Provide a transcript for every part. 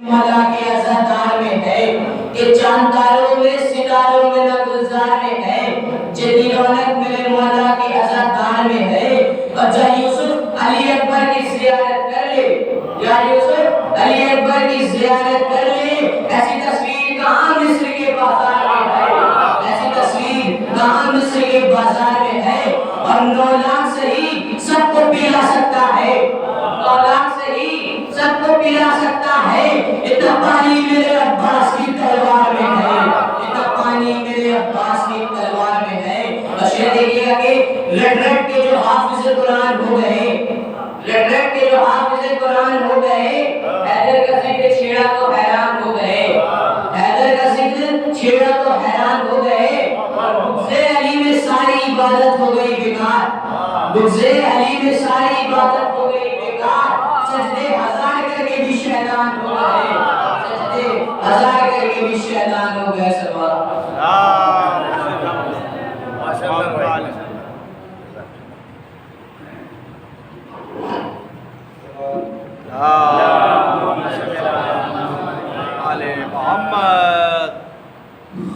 ملا کے عزادار میں ہے کہ چاند تاروں میں ستاروں میں نہ گلزار میں ہے، جتنی رونق میرے مولا کے عزادار میں ہے۔ اور جا یوسف علی اکبر کی زیارت کر لے، یا یوسف علی اکبر کی زیارت کر لے، ایسی تصویر کہاں مصر کے بازار میں ہے، ایسی تصویر کہاں مصر کے بازار میں ہے۔ اور 9 لاکھ سے ہی سب کو پلا سکتا ہے، 9 لاکھ سے ہی سب کو پلا سکتا ہے۔ اتنا پانی میرے عباس کی تلوار میں ہے، اتنا پانی میرے عباس کی تلوار میں ہے۔ اور شعر دیکھیے گا کہ رٹ رٹ کے جو حافظ قرآن ہو گئے، رٹ رٹ کے جو حافظ قرآن ہو گئے، حیدر کا ذکر چھیڑا تو حیران ہو گئے، حیدر کا ذکر چھیڑا تو حیران ہو گئے۔ بغض علی میں ساری عبادت ہو گئی بیکار، بغض علی میں ساری عبادت ہو گئی بیکار۔ سجدے 1000 کر کے بھی شیطان ہو گئے، سجدے 1000 کر کے بھی شیطان ہو گئے۔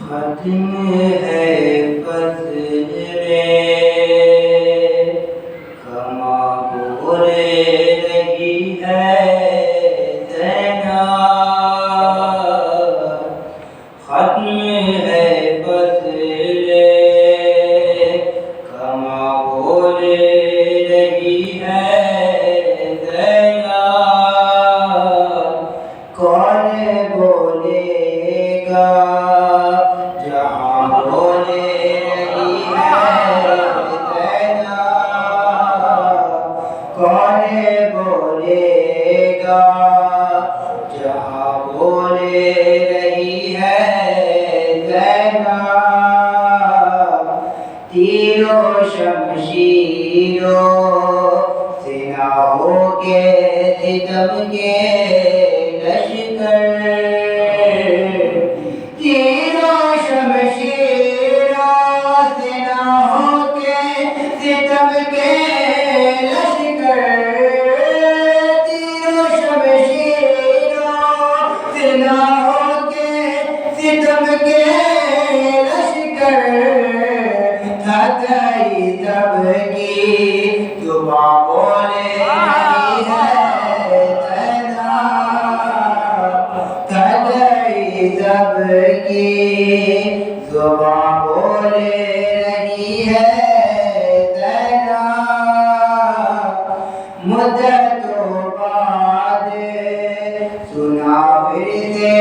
ختم ہے فضل کما بولے رہی ہے زینب، ختم ہے فضل کما بولے رہی ہے زینب، کون بولے گا جہاں بولے رہی ہے زینب، کون بولے گا جہاں بولے رہی ہے زینب۔ تیروں شمشیروں سے نہ ہوگے ستم کے لشکر، تیروں شمشیروں سے نہ ہوگے ستم کے لشکر، تیروں شمشیروں سے نہ ہوگے ستم کے لشکر۔ تھکئی تب کی زباں بولے رہی ہے زینب، تھکئی تب کی زباں بولے رہی ہے زینب۔ مدتوں بعد سنا پھر سے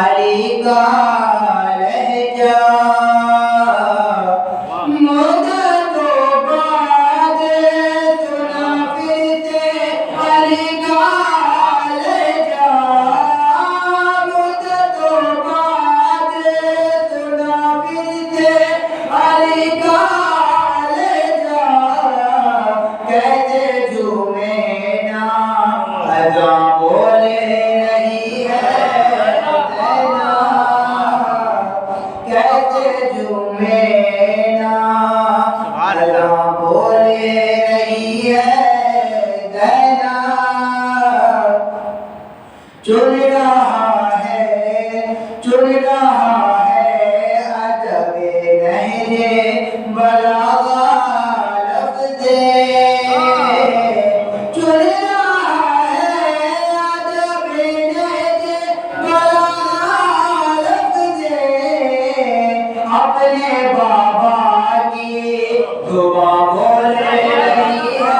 علی کا لہجہ، مدتوں بعد سنا پھر سے علی کا لہجہ، مدتوں بعد سنا پھر سے علی کا لہجہ، کیسے جھومے نا اذاں بولے رہی ہے زینب، کیسے جھومے نا اذاں بولے رہی ہے زینب۔ چن رہا ہے ادب نہج بلاغہ لفظ، چن رہا ہے ادب نہج بلاغہ لفظ، اپنے بابا کی زباں بولے رہی ہے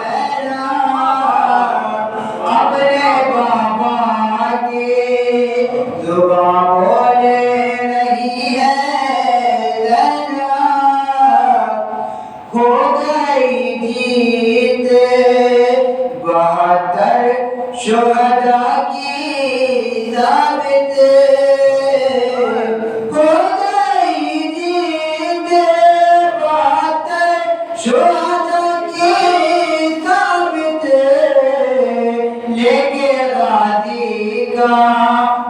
زینب، اپنے بابا کی زباں بولے رہی ہے زینب۔ ہو گئی جیت 72 شہداء کی ثابت، ہو گئی جیت 72 شہداء کی ثابت، لے کے غازی کا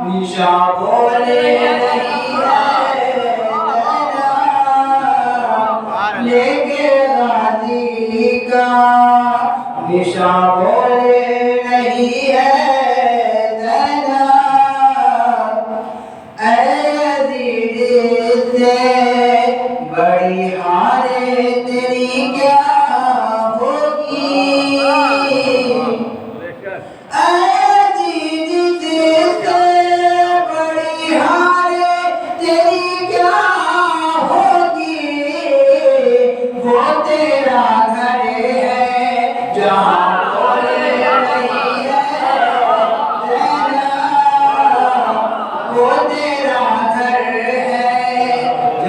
نشاں بولے رہی ہے زینب، لے کے غازی کا نشاں بولے رہی ہے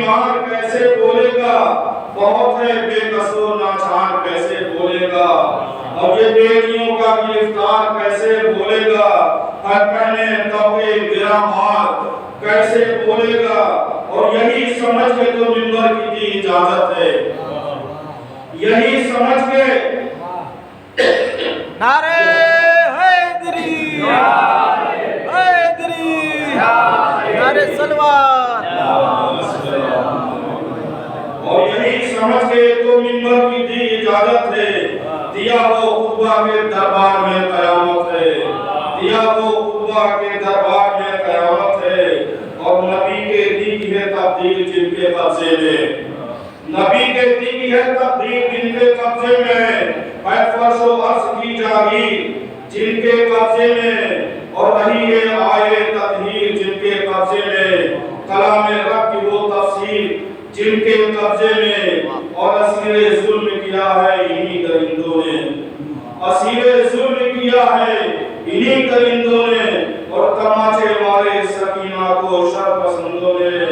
بیمار کیسے بولے گا، بہت ہے بے قصور ناچار کیسے بولے گا، اور یہ بیٹیوں کا گرفتار کیسے بولے گا، ہر پہنے توبے گرا مار کیسے بولے گا، اور یہی سمجھ کے تو منبر کی دی اجازت ہے، یہی سمجھ کے نعرہ حیدری، حیدری، نعرہ سلوات، اور یہی سمجھ کے تو منبر کی دی اجازت ہے، دیا وہ خطبہ کے دربار میں قیامت ہے، دیا وہ خطبہ کے دربار میں قیامت ہے، اور نبی کے دی کی ہے تبدیل جن کے قبضے میں، نبی کے دی کی ہے تبدیل جن کے قبضے میں، اے فرش و عرض کی جاگیر جن کے قبضے میں، اور وہی ہے آئے تطہیر جن کے قبضے میں، کلام رب کی وہ تفسیر جن کے قبضے میں، اور اسیر ظلم کیا ہے انہی درندوں نے، اسیر ظلم کیا ہے انہی درندوں نے، اور تماچے مارے سکینہ کو شر پسندوں نے،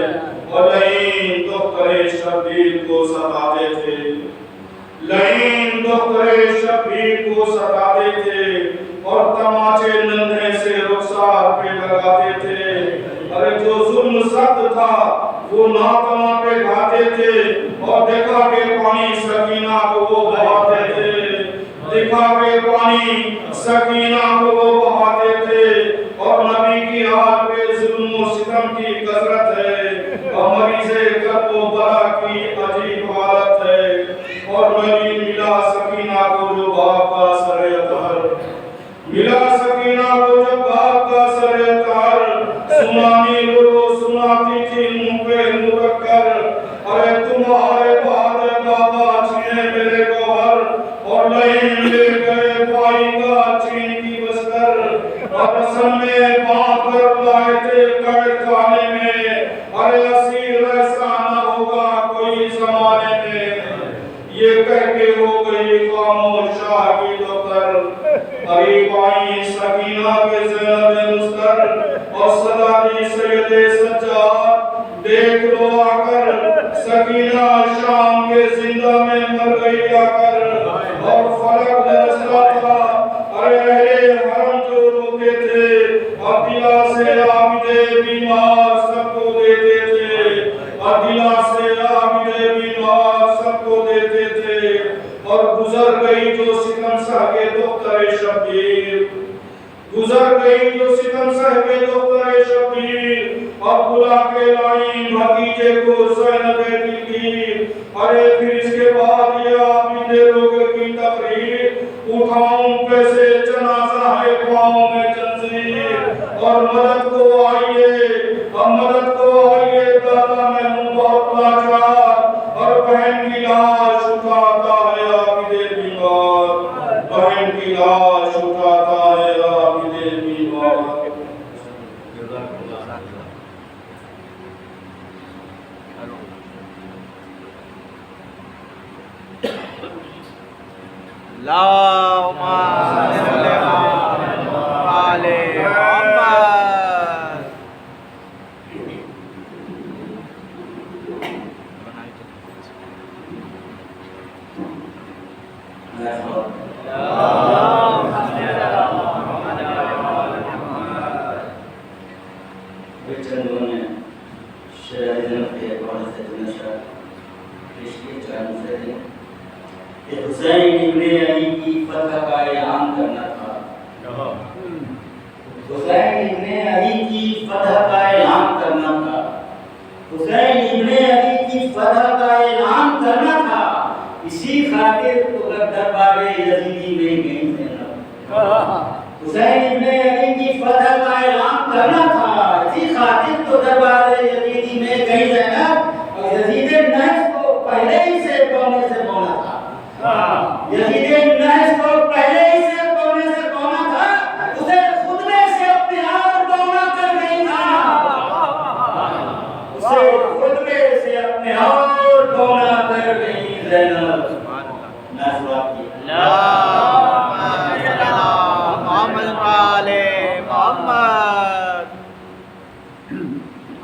اور لعین دختر شبیر کو ستاتے تھے، لعین دختر شبیر کو ستاتے تھے، اور تماچے ننھے سے رخسار پہ لگاتے تھے، ارے جو ظلم سخت تھا وہ ناتما پہ کھاتے تھے، اور دکھا کے پانی سکینہ کو وہ بہاتے تھے، دکھا کے پانی سکینہ کو وہ بہاتے تھے، اور نبی کی حال پہ ظلم و ستم کی کثرت ہے، اور مریض قلب و بلا کی عجیب حالت ہے، اور نبی ملا سکینہ کو جو باپ کا سر اطہر، ملا سکینہ کو جو باپ کا سر اطہر، سنانی لو سناتی تھی منہ پہ نور کر، ارے تمہارے بعد بابا چھینے میرے گوہر، اور لعین لے گئے بھائی کا چھین کی بستر، اور رسم میں باندھ کر لائے تھے قید خانے میں، ارے اسیر ایسا نہ ہوگا کوئی زمانے میں، یہ کہہ کے ہو گئی خاموش شاہ کی دختر، قریب آئی سکینہ کے زینب مستر، اور صدا دی سید سجاد دیکھ لو آ کر، سکینہ شام کے زندہ میں مر گئی آ کر، اور فلک درستہ تھا، ارے اہل حرم جو روتے تھے، اور دلا سے عابدے بیمار سب کو دیتے تھے، اور دلا سے عابدے بیمار سب کو دیتے تھے، اور گزر گئی جو ستم سہ کے دختر شبیر، گزر گئی جو ستم سہ کے دختر شبیر، اور بلا کے لائیں بھتیجے کو زینب دلگیر، ارے پھر اس کے بعد یہ عابد روگ کی تقریر، اٹھاؤں کیسے جنازہ ہے پاؤں میں جنزیر، اور مدد کو آئیے، مدد کو آئیے دادا میں ہوں بہت لاچار، اور بہن کی لاش اٹھاتا ہے عابد بیمار، بہن کی لاش اٹھاتا ہے عابد بیمار۔ اللہم صلی علی محمد۔ حسین ابن علی کی فتح کا اعلان کرنا تھا، حسین ابن علی کی فتح کا اعلان کرنا تھا، حسین ابن علی کی فتح کا اعلان کرنا تھا، اسی خاطر تو دربار یزیدی میں گئی زینب، حسین ابن علی کی فتح کا اعلان کرنا تھا، اسی خاطر تو دربار یزیدی میں گئی زینب، اور یزید نحس کو پہلے ہی سے کونے سے بونا تھا، یزید نحس کو پہلے ہی سے کونے سے بونا تھا، اسے خطبے سے اپنے آپ بونا کر گئی تھا، اسے خطبے سے اپنے آپ بونا کر گئی زینب۔ اللہم صلی علی محمد۔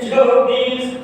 24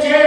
6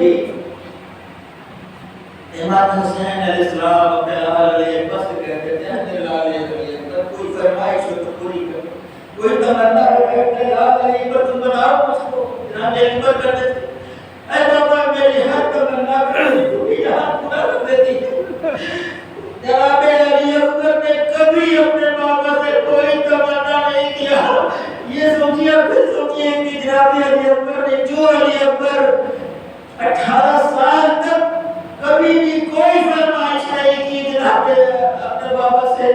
بھی امام حسین علیہ السلام اپنے علیہ بس کہتے تھے اپنے علیہ کوئی فرمائش ہو تو پوری کرو، کوئی تمنا ہو کہ اپنے علیہ پر تم بناؤ اس کو جناب اکبر کرتے تھے، اے بابا میری ہر تمنا تو بھی یہاں پورا کر دیتی ہے۔ جناب علی اکبر نے کبھی اپنے بابا سے کوئی تمنا نہیں کیا۔ یہ سوچیے پھر سوچیے کہ جناب علی اکبر نے جو علی اکبر 18 سال تک کبھی بھی کوئی فرمائش نہیں کی جناب اپنے بابا سے،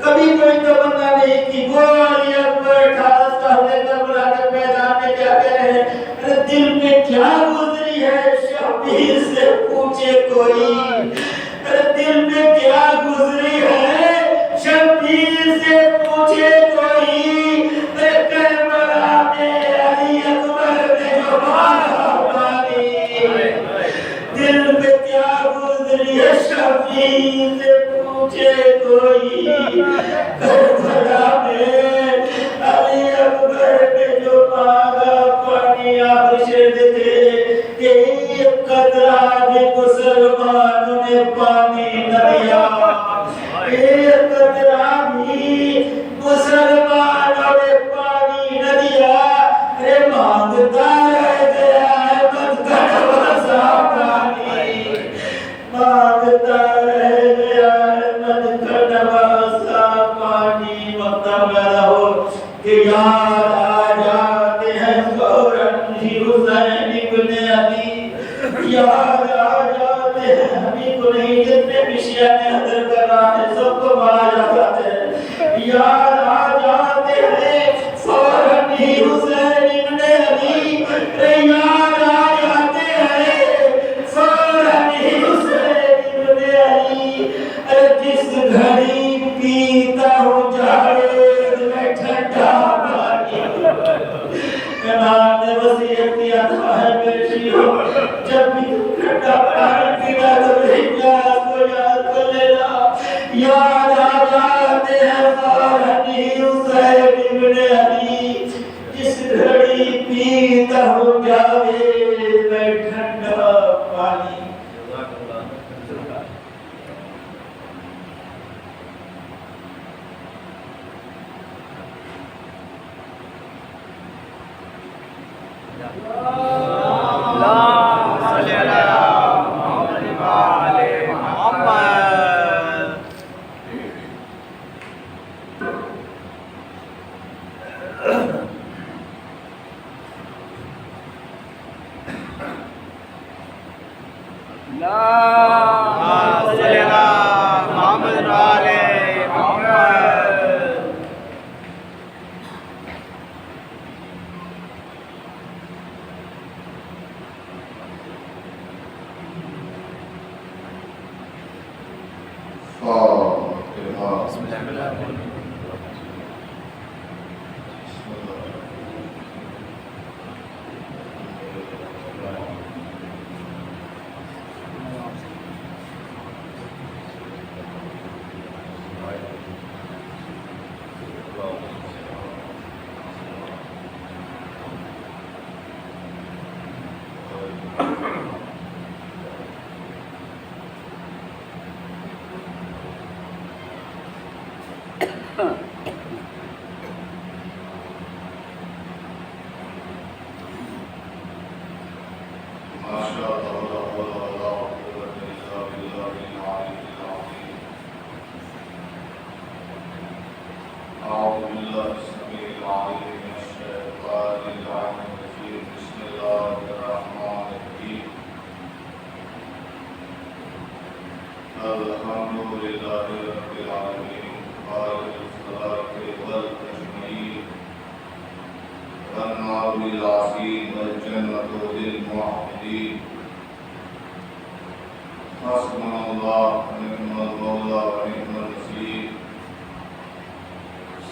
کبھی کوئی تمنا نہیں کی، وہ علی اکبر 18 سال لے کر بلا کے میدان میں کیا کہہ رہے ہیں، میرے دل میں کیا گزری ہے شبیر سے پوچھے کوئی، میرے دل میں کیا گزری ہے شبیر سے پوچھے کوئی، میرے کربلا میں علی اکبر نے جو مارا پانی، دل میں کیا گزری ہے شبیر سے پوچھے کوئی، کربلا میں علی اکبر نے جو مارا پانی۔ آخر شہد تھے کہ ایک قطرہ بھی مسلمانوں نے پانی نہ دیا، ایک قطرہ بھی مسلمانوں نے پانی نہ دیا، ارے مانگتا رہ گیا ہے مدکڑ سا پانی، مانگتا رہ گیا ہے مدکڑ سا پانی۔ مطلب رہو کہ یاد آ جاتے ہیں فوراً ہی حسین ابن علی، یاد آ جاتے ہیں ہمیں کو نہیں، جتنے بھی شیعہ نے حضر کر رہا ہے سب کو مارا جاتے ہیں، یاد آ جاتے ہیں فوراً ہی حسین ابن علی، یاد آ جاتے ہیں فوراً ہی حسین ابن علی، جس گھڑی پیتا ہوں جاوید میں ٹھنڈا پانی۔ امام نے وصیت کیا تھا ہے بیٹی ہو، جب بھی ٹھنڈا پانی پینا تو حجاز کو یاد کر لینا، یاد آ جاتے ہیں فوراً ہی حسین ابن علی، جس گھڑی پیتا ہوں جاوید میں ٹھنڈا پانی۔ اللهم صل على محمد وعلى محمد۔ اللهم صل على محمد وعلى محمد۔ بسم الله الرحمن الرحيم۔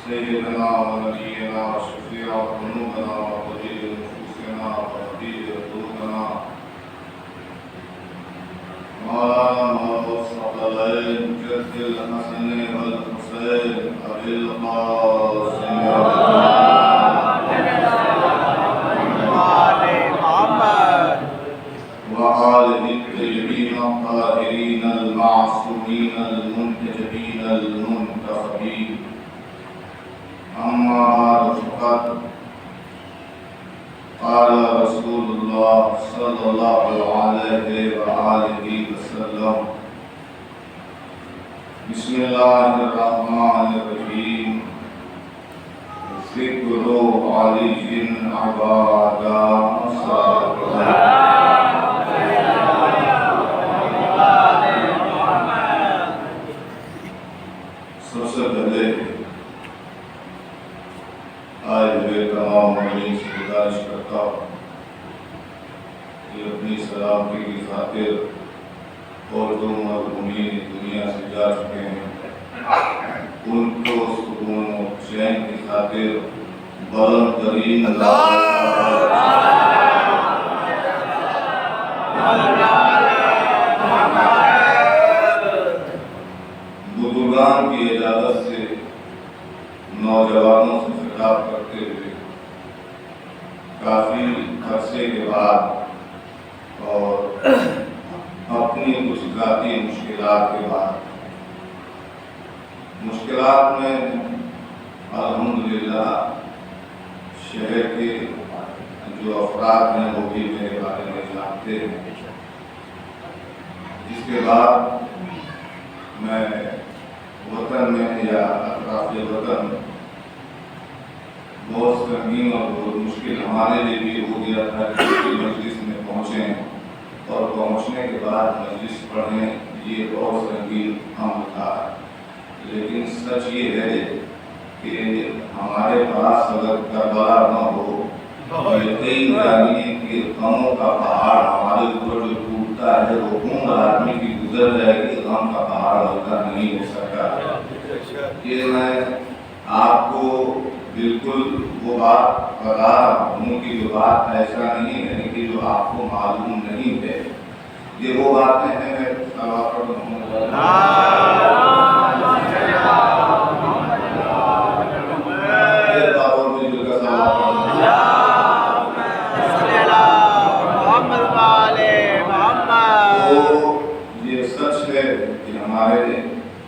سيدنا ونبينا وشفيع ذنوبنا وطبيب نفوسنا وحبيب قلوبنا مولانا مولانا الثقلين جد الحسن والحسين أبي القاسم وآله الطيبين الطاهرين المعصومين المنتجبين المنتخبين. أما بعد فقد قال رسول الله صلى الله عليه وآله وسلم: بسم الله الرحمن الرحيم. ذكر علي عبادة سب سے پہلے آج ہوئے تمام مومنین سے گزارش کرتا ہوں کہ اپنی سلامتی کی خاطر اور جو مرحومین دنیا سے جا چکے ہیں ان کو سکون و چین کی خاطر بلند ترین بزرگان کی اجازت سے نوجوانوں سے خطاب کرتے ہوئے کافی عرصے کے بعد اور اپنی کچھ ذاتی مشکلات کے بعد، مشکلات میں الحمدللہ شہر کے جو افراد ہیں وہ بھی میرے بارے میں جانتے ہیں، جس کے بعد میں وطن میں یا اطراف وطن بہت سنگین اور بہت مشکل ہمارے لیے بھی ہو گیا تھا کہ مجلس میں پہنچیں اور پہنچنے کے بعد مجلس پڑھیں، یہ بہت سنگین عمل تھا۔ لیکن سچ یہ ہے کہ ہمارے پاس اگر کربلا نہ ہو، یقین جانیے کہ غموں کا پہاڑ ہمارے اوپر جو ٹوٹتا ہے وہ عمر آدمی کی گزر جائے گی، غم کا پہاڑ ہلکا نہیں ہو سکتا۔ یہ میں آپ کو بالکل وہ بات بتا رہا ہوں کہ جو بات ایسا نہیں ہے کہ جو آپ کو معلوم نہیں ہے، یہ وہ باتیں ہیں۔ میں صلوات محمد ہمارے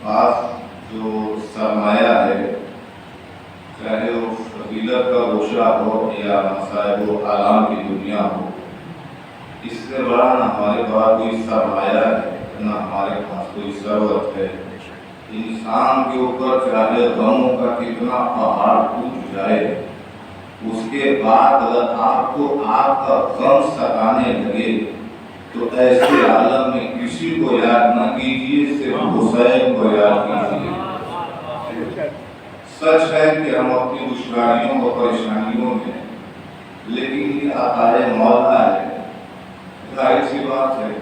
پاس جو سرمایہ ہے، چاہے وہ فضیلت کا گوشہ ہو یا مصائب و آلام کی دنیا ہو، اس سے بڑا نہ ہمارے پاس کوئی سرمایہ ہے نہ ہمارے پاس کوئی ثروت ہے۔ انسان کے اوپر چاہے غموں کا کتنا پہاڑ ٹوٹ جائے، اس کے بعد اگر آپ کو آپ کا غم ستانے لگے تو ایسے عالم میں کسی کو یاد نہ کیجیے، صرف حسین کو یاد کیجیے۔ سچ ہے کہ ہم اپنی دشواریوں اور پریشانیوں میں، لیکن یہ عطائے مولا ہے، ظاہر سی بات ہے،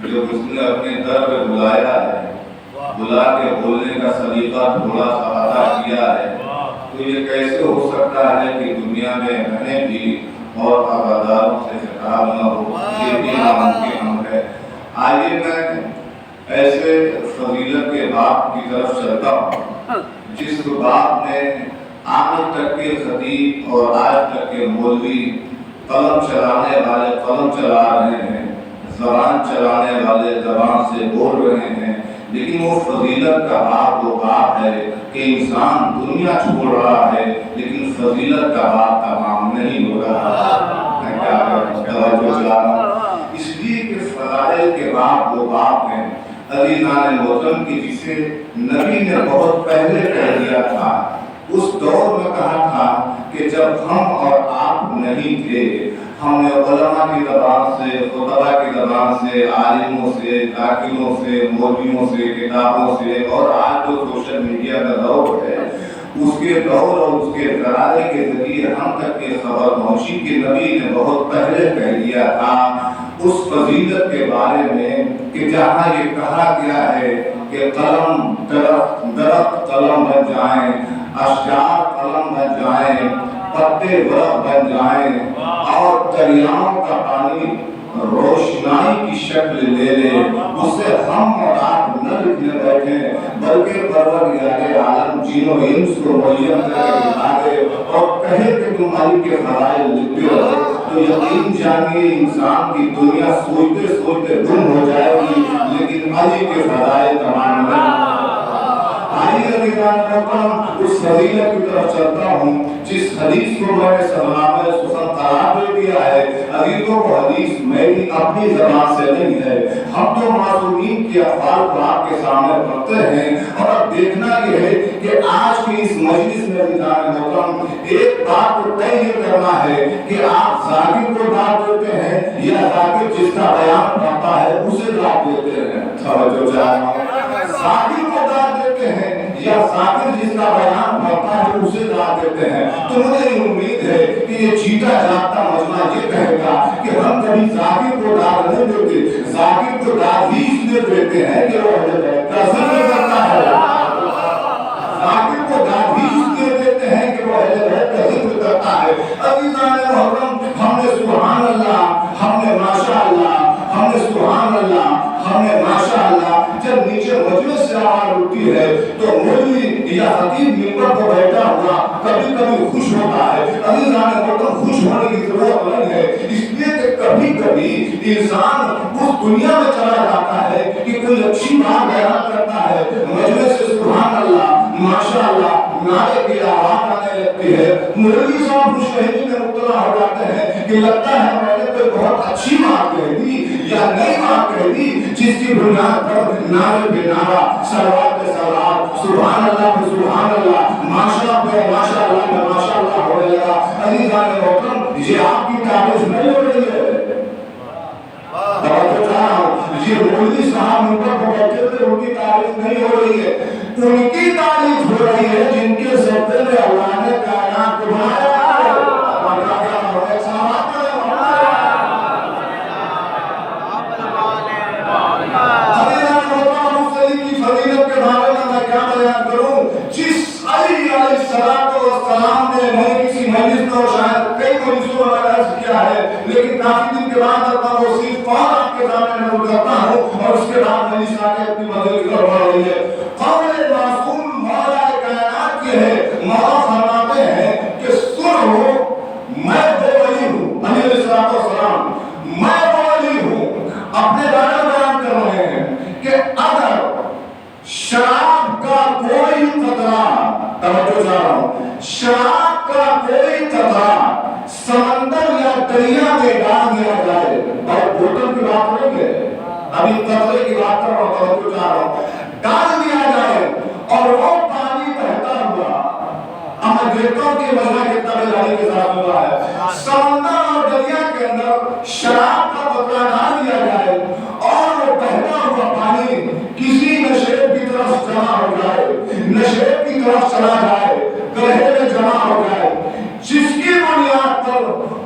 جو اس نے اپنے در پہ بلایا ہے، بلا کے بولنے کا سلیقہ تھوڑا سا عطا کیا ہے، تو یہ کیسے ہو سکتا ہے کہ دنیا میں رہنے بھی اور عباداروں سے خطاب نہ ہو؟ یہ بھی ناممکن ہے۔ آئیے میں ایسے فضیلت کے باپ کی طرف چلتا ہوں جس باپ نے آج تک کے خطیب اور آج تک کے مولوی قلم چلانے والے قلم چلا رہے ہیں، زبان چلانے والے زبان سے بول رہے ہیں، لیکن وہ فضیلت کا باپ وہ باپ ہے کہ انسان دنیا چھوڑ رہا ہے لیکن فضیلت کا باپ تمام نہیں ہو رہا۔ میں کیا توجہ چلا رہا ہوں، اس لیے کہ فضائل کے باپ وہ باپ ہیں عزیزان وطن کی، جسے نبی نے بہت پہلے کہہ دیا تھا، اس دور میں کہا تھا کہ جب ہم اور آپ نہیں تھے، ہم نے علماء کی زبان سے، خطبہ کی زبان سے، عالموں سے، ذاکروں سے، مولویوں سے، کتابوں سے، اور آج جو سوشل میڈیا کا دور ہے اس کے دور اور اس کے ذرائع کے ذریعے ہم تک کے خبر پہنچی کہ نبی نے بہت پہلے کہہ دیا تھا اس فضیلت کے بارے میں کہ جہاں یہ کہا گیا ہے کہ قلم درخت قلم بن جائیں، اشجار قلم بن جائیں، پتے برف بن جائیں، اور دریاؤں کا پانی روشنائی کی شکل لے لے، اسے ہم اور آپ نہ لکھنے بیٹھے بلکہ پروردگار عالم جن و انس کو معین کر کے بتا دے اور کہے کہ تم علی کے فضائل لکھتے ہو تو یقین جانیے انسان کی دنیا سوچتے سوچتے گم ہو جائے گی، لیکن علی کے فضائل تمام نہیں۔ آئیے اس فضیلت کی طرف چلتا ہوں جس حدیث کو میں نے سلامہ سخن قرار دے دیا ہے۔ عزیزوں کو حدیث میری اپنی زبان سے نہیں ہے، ہم تو معصومین کے افعال کو آپ کے سامنے پڑھتے ہیں، اور اب دیکھنا یہ ہے کہ آج کی اس مجلس میں عزیزان محترم ایک بات کو طے یہ کرنا ہے کہ آپ ذاکر کو داد دیتے ہیں یا ذاکر جس کا بیان پڑھتا ہے اسے داد دیتے ہیں۔ توجہ چاہتا ہوں، ذاکر کو داد دیتے ہیں یا ذاکر جس کا بیان پڑھتا ہے اسے داد دیتے ہیں۔ تو مجھے امید ہے کہ یہ چیٹا جاگتا مجمع یہ کہے گا کہ ہم کبھی ذاکر کو داد نہیں دیتے، ذاکر کو داد ہی اس لیے دیتے ہیں کہ وہ اہل بیت کا ذکر کرتا ہے۔ ذاکر کو داد ہی اس لیے دیتے ہیں کہ وہ اہل بیت کا ذکر کرتا ہے۔ عزیزان محترم، ہم نے سبحان اللہ، ہم نے ماشاء اللہ، ہم نے سبحان اللہ، ہم نے ماشاء اللہ، جب نیچے مجلس سے آواز اٹھتی ہے تو مولوی یا خطیب منبر پر بیٹھا ہوا کبھی کبھی خوش ہوتا ہے۔ عزیزان محترم، خوش ہونے کی ضرورت نہیں ہے، اس لیے کہ کبھی کبھی انسان اس دنیا میں چلا جاتا ہے کہ کوئی اچھی بات بیان کرتا ہے، مجلس سے سبحان اللہ، ماشاء اللہ نعرے کی آواز آنے لگتی ہے، مولوی صاحب خوشفہمی میں مبتلا ہو جاتے ہیں کہ لگتا ہے میں نے کوئی بہت اچھی بات کہہ دی یا نئی بات کہہ دی، جس کی بنیاد پر نعرے پہ نعرہ، صلوات پہ صلوات، سبحان اللہ پہ سبحان اللہ، ماشاء اللہ پہ ماشاء اللہ پہ ماشاء اللہ ہو جائے گا۔ عزیزان محترم، یہ آپ کی تعریف نہیں ہو رہی ہے، یہ مولوی صاحب منبر پر بیٹھے تھے ان کی تعریف نہیں ہو رہی ہے، ان کی تعریف ہو رہی ہے جن کے صدقے میں اللہ نے کائنات کو بنایا ہے۔ لیکن کافی دن کے بعد اللہ وہ صرف فوراً آپ کے سامنے نظر کرتا ہوں اور اس کے بعد مجلس آگے اپنی مدد کر رہی ہے۔ قول معصوم مولا کائنات کی ہے، مولا فرماتے ہیں کہ سنو میں وہ ولی ہوں، علیہ السلام میں وہ ولی ہوں، اپنے بارے میں بیان کر رہے ہیں کہ اگر شراب کا کوئی قطرہ، توجہ چاہ رہا ہوں، شراب کا کوئی قطرہ سمندر یا دریا میں ڈال دیا جائے، اور بوتل کی بات نہیں ہے، ابھی قطرے کی بات کر رہا ہوں، توجہ چاہ رہا ہوں، ڈال دیا جائے اور وہ پانی بہتا ہوا، اب میں دیکھتا ہوں کہ مجمع کتنا بیداری کے ساتھ ہوا ہے، سمندر اور دریا کے اندر شراب کا قطرہ ڈال دیا جائے اور وہ بہتا ہوا پانی کسی نشیب کی طرف جمع ہو جائے، نشیب کی طرف چلا جائے، گڑھے میں جمع ہو جائے، جس کی بنیاد پر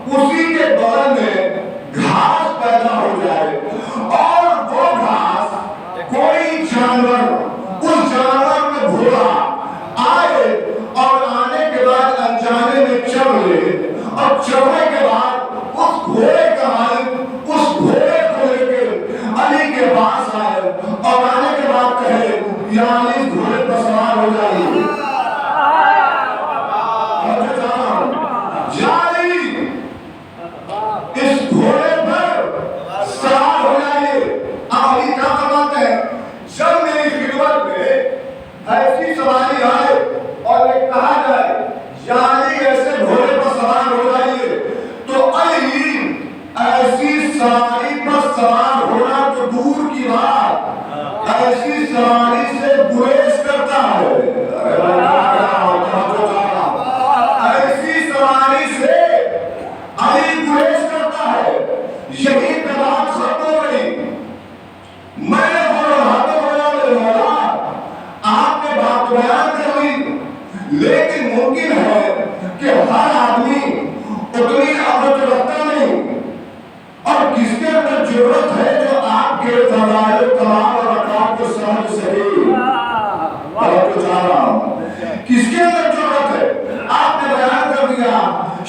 اسی کے بغل میں گھاس پیدا ہو جائے، اور وہ گھاس کوئی جانور اس جانور میں گھوڑا آئے اور آنے کے بعد انجانے میں چل لے، اور چلنے کے بعد اس گھوڑے کا مالک اس گھوڑے کو لے کے علی کے پاس آئے اور آنے کے بعد کہے یا علی گھوڑے پر سوار ہو جائیے، اس گھوڑے پر سوار ہو جائیے۔ اب علی کیا فرماتے ہیں، جب میری خدمت میں ایسی سواری آئے اور یہ کہا جائے یا علی ایسے گھوڑے پر سوار ہو جائیے، تو علی ایسی سواری پر سوار ہونا تو دور کی بات، ایسی سواری سے گریز کرتا ہے، ایسی سواری سے علی گریز کرتا ہے۔ یہی پہ بات ختم ہو گئی۔ میں نے مولا آپ نے بات بیان کر لی، لیکن ممکن ہے کہ ہر آدمی اتنی عقل رکھتا نہیں، اور کس کے اندر ضرورت ہے جو آپ کے فضائل کمال اور اقدار کو سمجھ سکے، کس کے اندر ضرورت ہے؟ آپ نے بیان کر دیا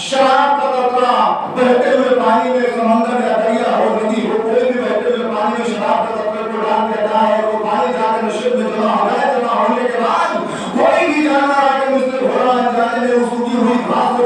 شراب کا قطرہ بہتے ہوئے پانی میں، سمندر یا دریا ہو ندی ہو، کوئی بھی بہتے ہوئے پانی میں شراب کے قطرے کو ڈال دیا جائے اور وہ پانی جا کے نشیب میں جمع ہو جائے، جمع ہونے کے بعد کوئی بھی جانور آ کے مجھ سے گھوڑا انجانے میں اس کی ہوئی گھاس کو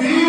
3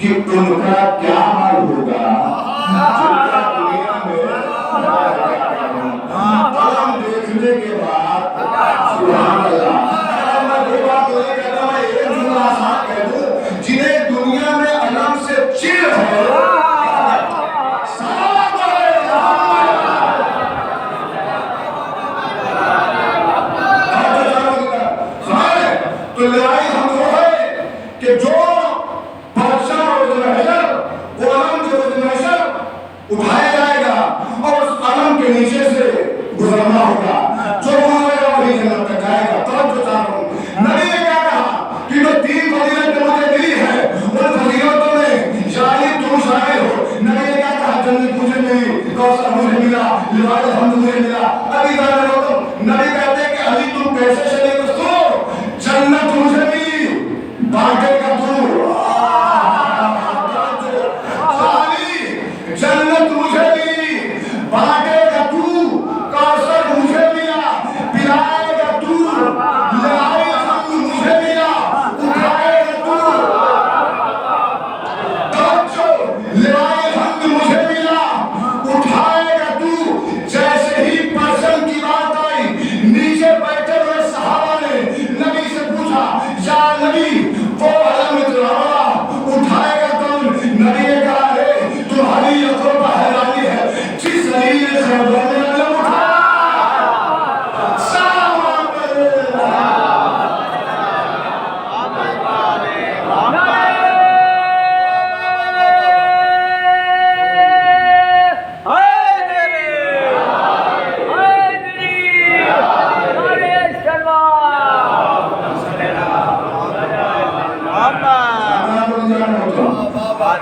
کہ ان کا کیا حال ہوگا جن کا دنیا میں قلم دیکھنے کے بعد سبحان اللہ میں دو بات نہیں کہتا میں ایک جملہ آسان کہہ دوں جنہیں دنیا میں علم سے چڑ ہے تو لڑائی ہم وہ ہے کہ جو بادشاہ اور محشر وہ علم جو محشر اٹھایا جائے گا اور اس علم کے نیچے سے گزرنا ہوگا جو گزرے گا وہی جنت تک جائے گا طرف جو چاہ رہا ہوں نبی نے کیا کہا کہ جو تین فضیلتیں مجھے ملی ہے ان فضیلتوں میں شاید تم شامل ہو نبی نے کیا کہا جنت مجھے ملی کوثر مجھے ملا لواء الحمد مجھے ملا ابھی نبی کہتے ہیں کہ علی تم کیسے شریک سنو جنت مجھے ملی بانٹے کا تو جنت مجھے ملی بانٹے کا تو کوثر مجھے ملا پلائے گا تو لائے حق مجھے ملا اٹھائے گا تو لائے حق مجھے ملا اٹھائے گا تو جیسے ہی پرسن کی بات آئی نیچے بیٹھے ہوئے صحابہ نے نبی سے پوچھا یا نبی وہ علم اتنا اٹھائے گا کون نبی نے کہا ہے تمہاری عقل پر حیرانی ہے جس علی نے خیبر میں علم اٹھایا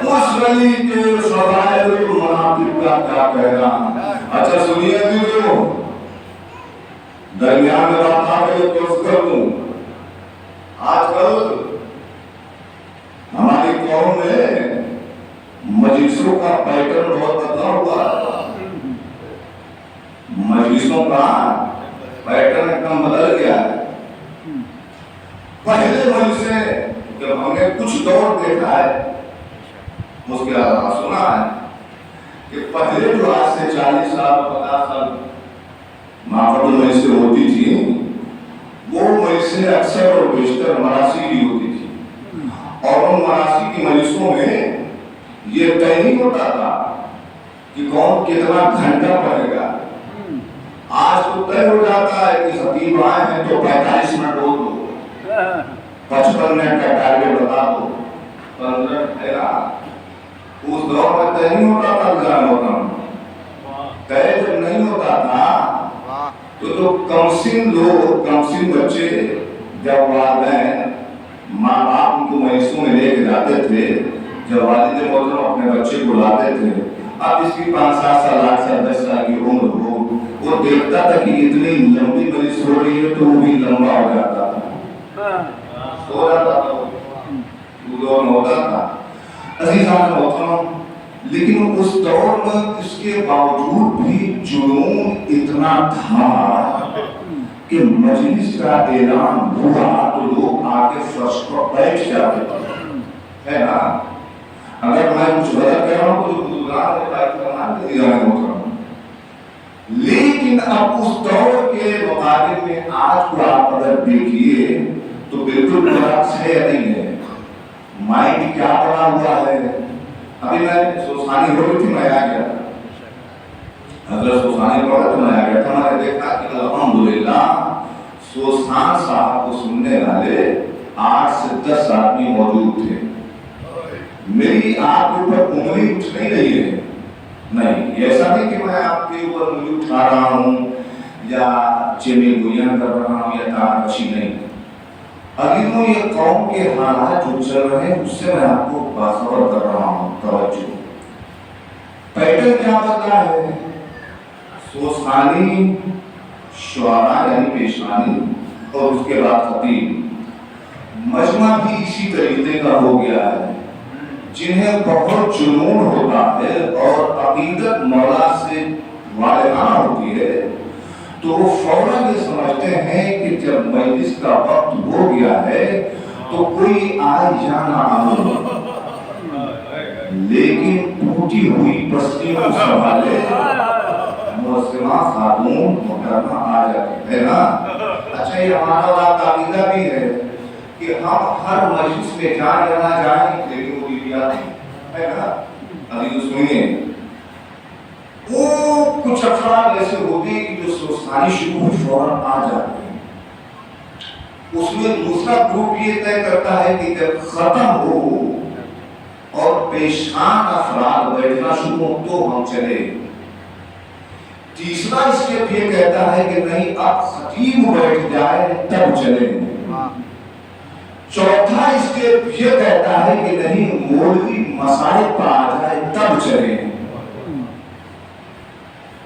اس ولی کے فضائل المناطق کا کیا کہنا اچھا سنیے دیو درمیان میں بات آ گئی تو اس کر دوں آج کل ہماری قوم میں مجلسوں کا پیٹرن بہت بدلا ہوا مجلسوں کا پیٹرن ایک دم بدل گیا ہے پہلے مجلسیں جب ہم نے کچھ دور دیکھا ہے اس کے علاوہ سنا ہے کہ پہلے جو آج سے 40 سال 50 سال محفل مجلسیں ہوتی تھی وہ مجلسیں اکثر اور بیشتر مراسی کی ہوتی تھی اور ان مراسی کی مجلسوں میں یہ طے نہیں ہوتا تھا کہ کون کتنا گھنٹہ پڑھے گا آج تو طے ہو جاتا ہے کہ خطیب آئے ہیں تو 45 منٹ بول دو 55 منٹ کا ٹارگیٹ بتا دو 15 ہے نا اس دور میں طے نہیں ہوتا تھا جان ہوتا طے جب نہیں ہوتا تھا تو جو کمسن لوگ کمسن بچے جب والدین ماں باپ ان کو مجلسوں میں لے کے جاتے تھے جب والد محترم اپنے بچے کو لاتے تھے اب اس کی 5-7 سال 8 سال 10 سال کی عمر ہو وہ دیکھتا تھا کہ اتنی لمبی مجلس ہو رہی ہے تو وہ بھی لمبا ہو جاتا تھا سو جاتا تھا وہ دور میں ہوتا تھا عزیزان محترم لیکن اس دور میں اس کے باوجود بھی جنون اتنا تھا کہ مجلس کا اعلان ہوا تو لوگ آگے فرش پر بیٹھ جاتے تھے ہے نا اگر میں کچھ غلط کہہ رہا ہوں تو بزرگان نے بات کرنا عزیزان محترم لیکن اب اس دور کے مقابلے میں آج کو آپ اگر دیکھیے تو بالکل برعکس ہے یا نہیں ہے مائنڈ کیا پڑا ہوا ہے ابھی میں سوسانی ہو رہی تھی میں آ گیا حضرت سوسانی پڑھا تو میں آ گیا تھا میں نے دیکھا کہ الحمدللہ سوسان صاحب کو سننے والے 8 سے 10 آدمی موجود تھے میری آپ کے اوپر انگلی اٹھ نہیں رہی ہے نہیں ایسا نہیں کہ میں آپ کے اوپر انگلی اٹھا رہا ہوں یا چیمے گویاں کر رہا ہوں یا تان کشی نہیں اگروں یہ قوم کے حالات جو چل رہے ہیں اس سے میں آپ کو باخبر کر رہا ہوں توجہ پیٹرن کیا بتا ہے سوسانی شعراء یعنی پیشانی اور اس کے بعد خطیب مجمع بھی اسی طریقے کا ہو گیا ہے جنہیں بہت جنون ہوتا ہے اور عقیدت مولا سے والدانہ ہوتی ہے تو وہ فوراً یہ سمجھتے ہیں کہ جب مجلس کا وقت ہو گیا ہے تو کوئی آئے یا نہ آئے لیکن ٹوٹی ہوئی بستی کو سنبھالے مسلمہ خاتون محترمہ آ جاتی ہے نا. اچھا یہ ہمارا بات عقیدہ بھی ہے کہ ہم ہر مجلس میں جائیں یا نہ جائیں لیکن وہ بیوی آتی ہے نا. ابھی تو سنیے وہ کچھ افراد ایسے ہوتے ہیں کہ جو سوسانی شروع ہو فوراً آ جاتے ہیں. اس میں دوسرا گروپ یہ طے کرتا ہے کہ جب ختم ہو اور پیشان افراد بیٹھنا شروع ہو تو ہم چلے. تیسرا اسٹیپ یہ کہتا ہے کہ نہیں اب خطیب بیٹھ جائے تب چلے. چوتھا اسٹیپ یہ کہتا ہے کہ نہیں مولوی مسائل پر آ جائے تب چلے.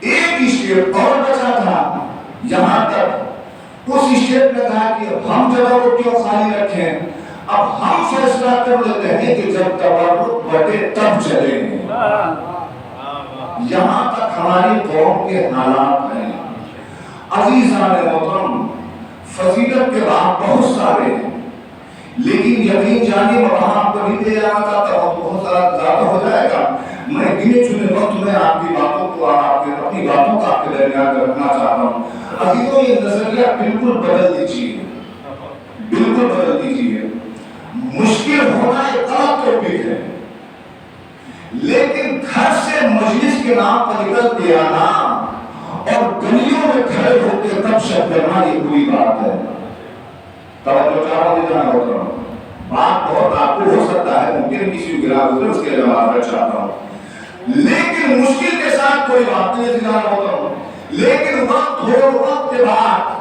ایک اسٹیپ اور بچا تھا یہاں تک اس اسٹیپ میں کہا کہ ہم جگہ کو کیوں خالی رکھیں, اب ہم فیصلہ کر لیتے ہیں کہ جب تبرک بٹے تب چلیں. یہاں تک ہماری قوم کے حالات ہیں. عزیزان محترم فضیلت کے راہ بہت سارے ہیں لیکن یقین جانیے میں وہاں پر نہیں لے جانا چاہتا ہوں, بہت سارا زیادہ ہو جائے گا. میں گنے چنے وقت میں آپ کی باتوں کو اپنی باتوں کو آپ کے درمیان رکھنا چاہتا ہوں. عزیزوں یہ نظریہ بالکل بدل دیجیے, بالکل بدل دیجیے. مشکل ہونا ایک الگ ٹاپک ہے لیکن گھر سے مجلس کے نام پر نکل کے آنا اور گلیوں میں کھڑے ہو کے تب شب کرنا یہ بری بات ہے. توجہ چاہوں گی جانا ہوتا ہوں. بات بہت آپ کو ہو سکتا ہے ممکن کسی کو گرا گزرے اس کے جواب میں چاہتا ہوں لیکن مشکل کے ساتھ کوئی بات نہیں جانا ہوتا ہوں. لیکن وقت ہو وقت کے بعد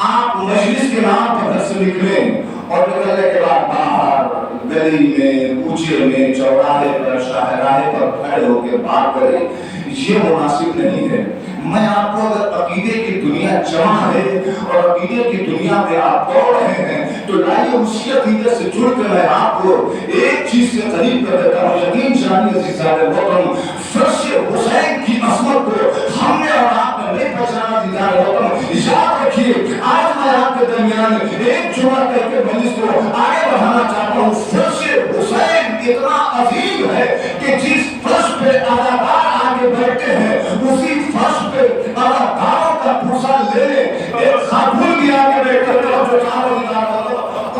آپ مجلس کے نام پر گھر سے نکلیں اور نکلنے کے بعد باہر گلی میں کوچے میں چوراہے پر شاہراہے پر کھڑے ہو کے بات کریں یہ مناسب نہیں ہے. میں آپ کو اگر عقیدے کی دنیا جمع ہے اور عقیدے کی دنیا میں آپ دوڑ رہے ہیں تو لائیے اسی عقیدے سے جڑ کے میں آپ کو ایک چیز سے قریب کر دیتا ہوں. یقین جانیے عزیزان محترم فرش حسین کی عظمت کو ہم نے اور آپ نے نہیں پہچانا. عزیزان محترم یاد رکھیے آج میں آپ کے درمیان ایک جمعہ کر کے مجلس کو آگے بڑھانا چاہتا ہوں. فرش حسین اتنا عظیم ہے کہ جس فرش پہ اداکار آگے بیٹھتے ہیں اسی فرش پہ اداکاروں کا پوسا لے ایک خاتون بھی آگے بیٹھ کر جو چاروں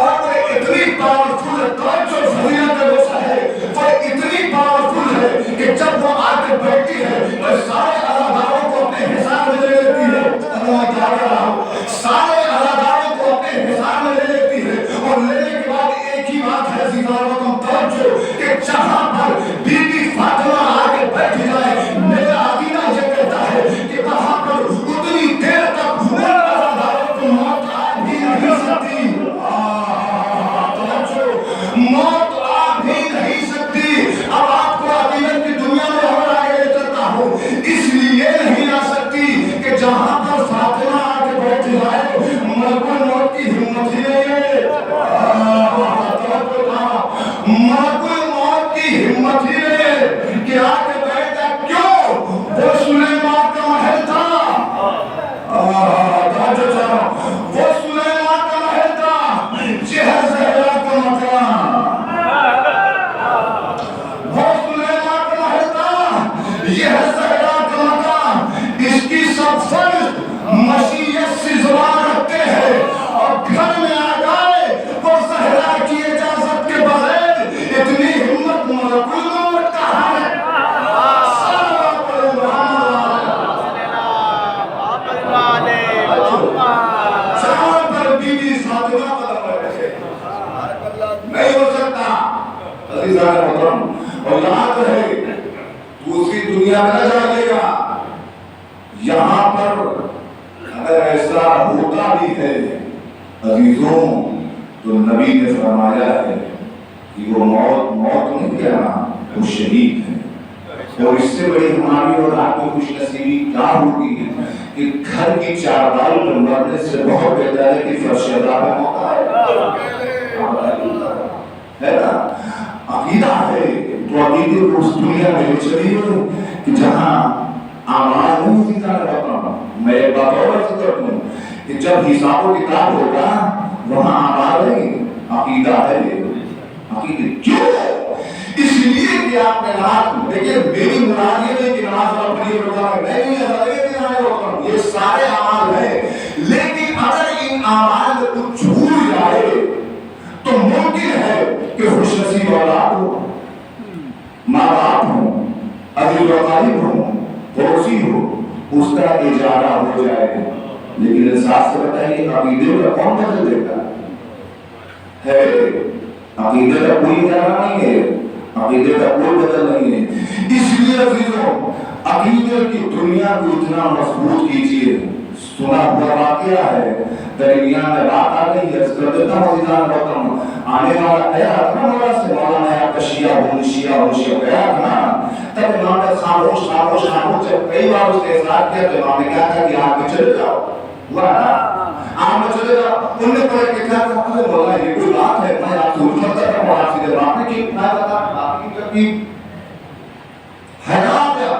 اور وہ اتنی پاورفل ہے توجہ فضیلت روشہ ہے وہ اتنی پاورفل ہے کہ جب وہ آگے بیٹھتی ہے تو سارے اداکاروں کو اپنے حساب میں لے لیتی ہے. اللہ کیا کر رہا ہوں سارے اداکاروں کو اپنے حساب میں لے لیتی ہے اور لینے کے بعد ایک ہی بات ہے عزیزانو توجہ کہ جہاں پر بی بی فاطمہ آگے بیٹھ جائے میرا عقیدہ یہ کہتا ہے کہ وہاں پر اتنی دیر تک میرے اداکاروں کو موت آ بھی نہیں سکتی. موت آ بھی نہیں سکتی. اب آپ کو عقیدت کی دنیا میں اور آگے لے چلتا ہوں اس لیے نہیں آ سکتی کہ جہاں پر فاطمہ آگے بیٹھ جائے ملکل موت کی ہمت ہی نہیں ہے. ملکل موت کی ہمت ہی نہیں کہ آگے بیٹھ جائے. کیوں؟ وہ سلیمان کا محل تھا. وہ سلیمان کا محل تھا جہر زہرا کا مکان. وہ سلیمان کا محل تھا یہ زہرا کا مکان. اس کی سب فرض مشیت سے زبان رکھتے ہیں اور گھر میں آ جائے وہ زہرا کی اجازت کے بغیر اتنی ہمت ملکل موت کہاں ہے. نہیں ہو سکتا عزیزان محترم. اور یاد رہے دوسری دنیا میں نہ جائے گا یہاں پر اگر ایسا ہوتا بھی ہے عزیزوں تو نبی نے فرمایا ہے کہ وہ موت نہیں کہنا وہ شہید ہے. اور اس سے بڑی ہماری اور آپ کو خوش نصیبی کیا ہوگی کہ گھر کی چارپائی پر مرنے سے بہت بہتر ہے کہ فرش عذاب میں موت ہے نا. عقیدہ ہے تو عقیدے کو اس دنیا میں لے چلیے کہ جہاں آواز نہیں ہوتی جانا رہتا ہوں. میں ایک بات اور عرض کرتا ہوں کہ جب حساب و کتاب ہوگا وہاں آواز نہیں عقیدہ ہے. عقیدہ کیوں اس لیے کہ آپ نے نماز دیکھیے، میری مراد یہ نہیں کہ نماز پڑھی نہیں ہے، یہ سارے اعمال ہیں، لیکن اگر ان اعمال میں کچھ چھوٹ جائے تو ممکن ہے کہ خوش نصیب اولاد ہو، ماں باپ ہو، عزیز و اقارب ہو، پڑوسی ہو، اس کا اجارہ ہو جائے، لیکن انصاف سے بتائیے عقیدے کا کون بدل دیتا ہے؟ عقیدے کا کوئی اجارہ نہیں ہے، عقیدے کا کوئی بدل نہیں ہے۔ اس لیے عزیزوں، عقیدے کی دنیا کو اتنا مضبوط کیجیے۔ سنا ہوا واقعہ ہے، درمیان میں بات آ گئی ہے، اس کر دیتا ہوں عزیزان وطن، آنے والا آیا تھا مولا سے، مولانا یا شیعہ ہوں گیا تھا نا، تب امام نے خاموش جب کئی بار اس نے اظہار کیا تو امام نے کہا تھا کہ آپ میں چلے جاؤ، ہوا نا آپ میں چلے جاؤ، ان نے پڑھے کہ کیا کہا مولا یہ کوئی بات ہے، میں آپ سے اجمت کرتا ہوں، آپ سیدھے بات نہیں کی، میں بتا آپ کی ترکیب حیران کیا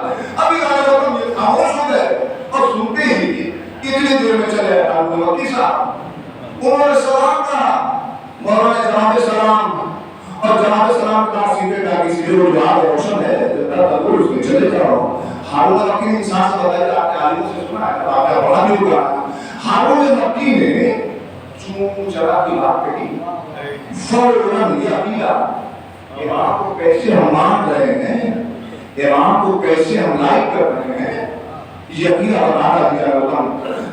ابھی آئے لوگ یہ خاموش ہو گئے اور سنتے ہی اتنی دیر میں چلے ابو بکر صاحب، انہوں نے سلام کہا، مولانا جناب سلام، اور جناب سلام کا سیدھے کہا کہ سیدھے وہ جواب روشن ہے، ضرور اس میں چلے جاؤ۔ ہارون مکی نے انسان سے بتایا، آپ کے عالموں سے سنا ہے، آپ کا بڑا بھی ہوا، ہارون مکی نے چون چرا کی بات کہی، فوراً یہ عقیدہ امام کو کیسے ہم مان رہے ہیں، امام کو کیسے ہم لائک کر رہے ہیں، یہ عقیدہ بتا دیا ہوتا،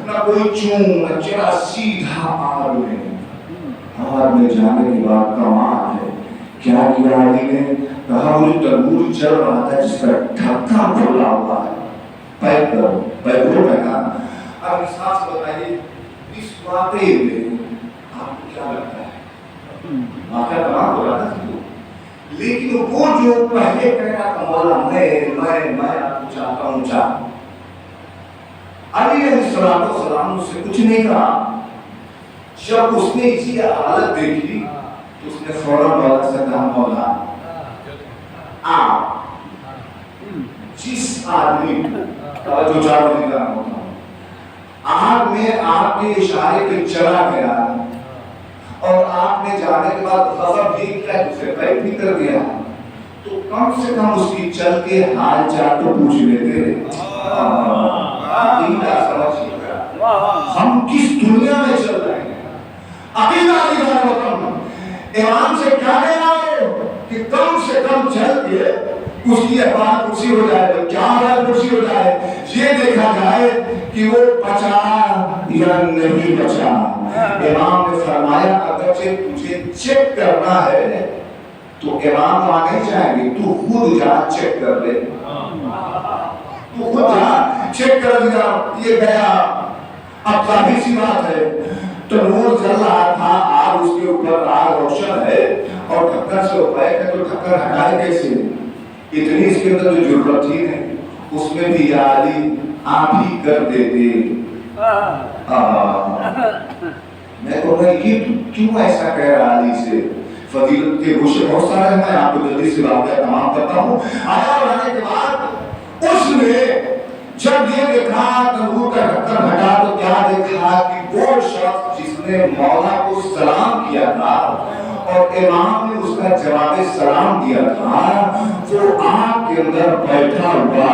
نہ کوئی چون نہ چرا، سیدھا آگ میں جانے کی بات کمال ہے۔ کیا کیا علی نے کہا، وہ جو تنور چل رہا تھا جس کا ڈھکا کھلا ہوا ہے، پیک کرو، پیکو پہنا۔ اب اس بات سے بتائیے اس واقعے میں آپ کو کیا لگتا ہے؟ واقعہ تمام ہو رہا تھا، لیکن وہ جو پہلے کہہ رہا تھا مولا میں آپ کو چاہتا ہوں چاہ، علی علیہ السلام نے اس سے کچھ نہیں کہا۔ جب اس نے اسی حالت دیکھی تو اس نے فوراً مولا سے کہا، مولا آپ جس آدمی جو چاروں دکھا ہوتا آگ میں آپ کے اشارے پہ چلا گیا اور آپ نے جانے کے بعد غضب بھی کیا، اسے بیک بھی کر دیا، تو کم سے کم اس کی چل کے حال چال تو پوچھ لیتے۔ ہم کس دنیا میں چل رہے ہیں؟ عقیدہ علیہ وطن امام سے کیا کہنا ہے کہ کم سے کم چل کے اس کی احوال کرسی ہو جائے، کیا احوال کرسی ہو جائے، یہ دیکھا جائے کہ وہ بچا یا نہیں بچا۔ امام نے فرمایا اگرچہ تجھے چیک کرنا ہے تو امام وہاں نہیں جائیں گے، تو خود جا چیک کر لے، تو خود جا چیک کر لیا۔ یہ گیا، اب ظاہر سی بات ہے تنور جل رہا تھا، آگ اس کے اوپر، آگ روشن ہے اور ڈھکن سے پیک ہے، تو ڈھکن ہٹائے کیسے؟ اتنی اس کے اندر جو ضرورت تھی نہیں، اس میں بھی یا علی آپ ہی کر دیتے۔ میں کہوں گا یہ کیوں ایسا کہہ رہا علی سے؟ فضیلت کے گوشے بہت سارے ہیں، میں آپ کو جلدی سے واقعہ تمام کرتا ہوں۔ آیا اور آنے کے بعد اس نے جب یہ دیکھا تنور کا ڈھکن ہٹا تو کیا دیکھا کہ وہ شخص جس نے مولا کو سلام کیا تھا اور امام نے اس کا جواب سلام دیا تھا، وہ آگ کے اندر بیٹھا ہوا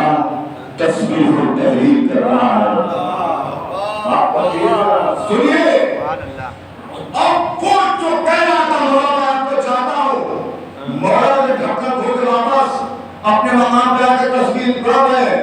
تسبیح و تحلیل کر رہا ہے۔ آپ سنیے، اب وہ جو کہہ رہا تھا مولا میں آپ کو چاہتا ہوں، مولا نے ڈھکن کھول کے واپس اپنے مقام پہ آ کے تسبیح پڑھ رہے ہیں،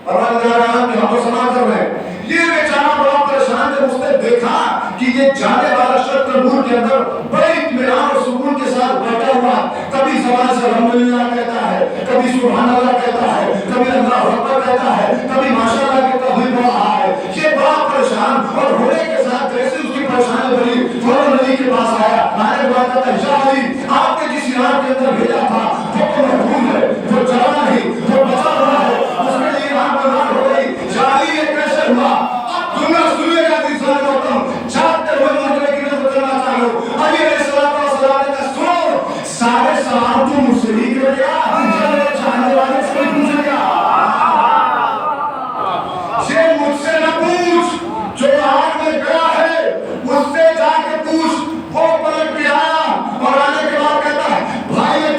ہم تو سنا کر رہے ہیں۔ یہ بیچارہ بڑا پریشان جب اس نے دیکھا کہ یہ جانے والا شخص تنور کے اندر بڑے اطمینان اور سکون کے ساتھ بیٹھا ہوا، کبھی زبان سے الحمدللہ کہتا ہے، کبھی سبحان اللہ کہتا ہے، کبھی اللہ اکبر کہتا ہے، کبھی ماشاءاللہ کہتا ہوئی پڑھ رہا ہے، یہ بڑا پریشان اور ہونے کے ساتھ جیسے اس کی پریشانی بڑی فوراً نبی کے پاس آیا، آنے کے بعد کہتا ہے یا علی آپ نے جس ایران کے اندر بھیجا تھا وہ تو محفوظ ہے، وہ جانا نہیں، وہ بچا رہا ہے، اس میں یہ ایران برباد ہو گئی، جاری یہ کیسے ہوا؟ اب دنیا سنیے گا انسان وطن جاتے ہوئے مجھے کی نظر کرنا چاہو علی علیہ السلام نے کہا سنو سارے سلام تو مجھ سے ہی کرے گا، جب میرے چاہنے والے سے نہیں پوچھے گا، یہ مجھ سے نہ پوچھ، جو آگ میں گیا ہے اس سے جا کے پوچھ۔ وہ پلٹ کے آیا اور آنے کے بعد کہتا ہے بھائی یہ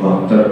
72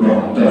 72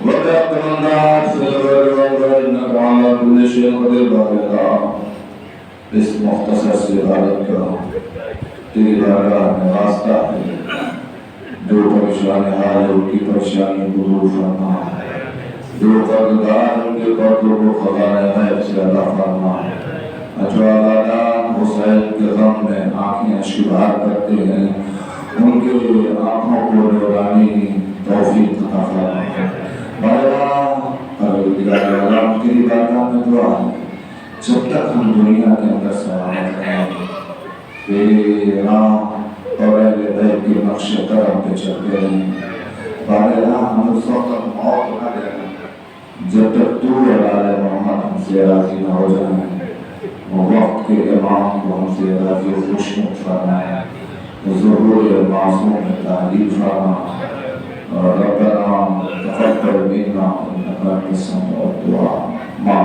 وبحق من دعاك في البر والبحر إنك على كل شيء قدير بارك اس مختصر سے عبادت کا تیری بارگاہ میں واسطہ ہے جو پریشان حال ہے ان کی پریشانی کو دور فرما جو قدردار ان کے قدر کو خزانہ غیب سے عطا فرما جو اولادان حسین کے غم میں آنکھیں اشکبار کرتے ہیں ان کے آنکھوں کو نورانی توفیق عطا فرما بارگاہ پروردگار عالم تیری بارگاہ میں دعا ہے جب تک ہم دنیا کے اندر سلامت ہیں تیرے راہ اور اہل بیت کے نقش کرم پہ چلتے رہیں بارگاہ ہم اس وقت موت نہ دینا جب تک تو اور آل محمد ہم سے راضی نہ ہو جائیں وہ وقت کے امام کو ہم سے راضی و خوش فرمائے ظہور معصوم تعلیم فرما اور ربنا تقبل منا انك انت السميع الدعاء مع